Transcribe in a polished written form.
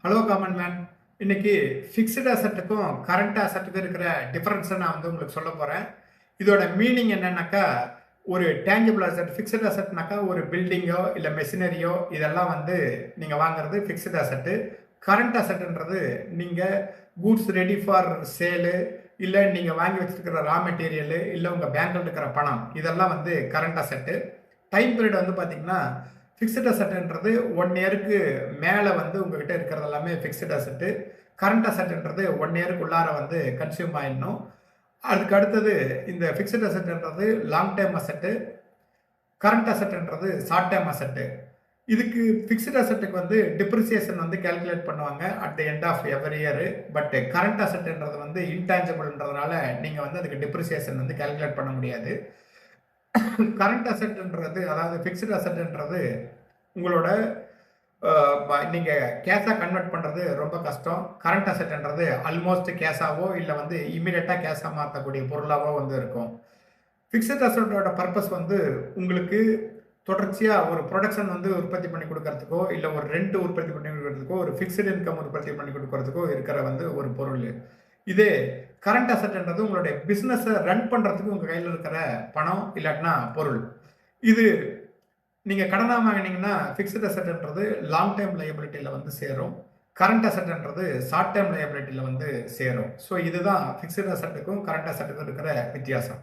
Hello common man. இன்னைக்கு fixed அசட்டுக்கும் current அசட்டுக்கும் இருக்கிற டிஃபரன்ஸை நான் உங்களுக்கு சொல்ல போகிறேன். இதோட மீனிங் என்னன்னாக்கா, ஒரு டேங்கிபிள் அசட் ஃபிக்ஸ்டு அசட்னாக்கா ஒரு பில்டிங்கோ இல்லை மெஷினரியோ இதெல்லாம் நீங்கள் வாங்குறது ஃபிக்ஸ்டு அசட்டு. கரண்ட் அசட்டுன்றது நீங்கள் கூட்ஸ் ரெடி ஃபார் சேலு, இல்லை நீங்கள் வாங்கி வச்சுருக்கிற ரா மெட்டீரியலு, இல்லை உங்கள் பேங்க்கில் இருக்கிற பணம், இதெல்லாம் கரண்ட் அசட்டு. டைம் பீரியட் பார்த்தீங்கன்னா ஃபிக்ஸ்டு அசட்டுன்றது 1 இயருக்கு மேலே உங்ககிட்ட இருக்கிறது எல்லாமே ஃபிக்ஸ்டு அசட்டு. கரண்ட் அசட்டுன்றது 1 இயருக்குள்ளார கன்சியூம் ஆயிடணும். அதுக்கு அடுத்தது இந்த ஃபிக்ஸ்டு அசட்டுன்றது லாங் டேர்ம் அசட்டு, கரண்ட் அசட்டுன்றது ஷார்ட் டேர்ம் அசட்டு. இதுக்கு ஃபிக்ஸ்டு அசட்டுக்கு டிப்ரிசியேஷன் கேல்குலேட் பண்ணுவாங்க at the end of every year. But current அசட்டுன்றது இன்டான்ஜிபிள்ன்றதுனால நீங்கள் அதுக்கு டிப்ரிசியேஷன் கேல்குலேட் பண்ண முடியாது. கரண்ட் அசட்ன்றது, அதாவது ஃபிக்ஸ்டு அசட்ன்றது உங்களோட நீங்கள் கேஷாக கன்வெர்ட் பண்ணுறது ரொம்ப கஷ்டம். கரண்ட் அசட்ன்றது ஆல்மோஸ்ட் கேஷாவோ இல்லை இமீடியட்டாக கேஷாக மாற்றக்கூடிய பொருளாவோ இருக்கும். ஃபிக்ஸ்டு அசட்டோட பர்பஸ் உங்களுக்கு தொடர்ச்சியாக ஒரு ப்ரொடக்ஷன் உற்பத்தி பண்ணி கொடுக்கறதுக்கோ, இல்லை ஒரு ரெண்ட் உற்பத்தி பண்ணி கொடுக்கறதுக்கோ, ஒரு ஃபிக்ஸ்டு இன்கம் உற்பத்தி பண்ணி கொடுக்கறதுக்கோ இருக்கிற ஒரு பொருள். இதே கரண்ட் அசட்ன்றது உங்களுடைய பிஸ்னஸை ரன் பண்ணுறதுக்கு உங்கள் கையில் இருக்கிற பணம் இல்லாட்டினா பொருள். இது நீங்கள் கடனாக வாங்கினீங்கன்னா ஃபிக்ஸ்டு அசட்ன்றது லாங் டேர்ம் லைபிலிட்டியில் சேரும். கரண்ட் அசட்ன்றது ஷார்ட் டேர்ம் லைபிலிட்டியில் சேரும். ஸோ இதுதான் ஃபிக்ஸ்டு அசட்டுக்கும் கரண்ட் அசட்டுக்கும் இருக்கிற வித்தியாசம்.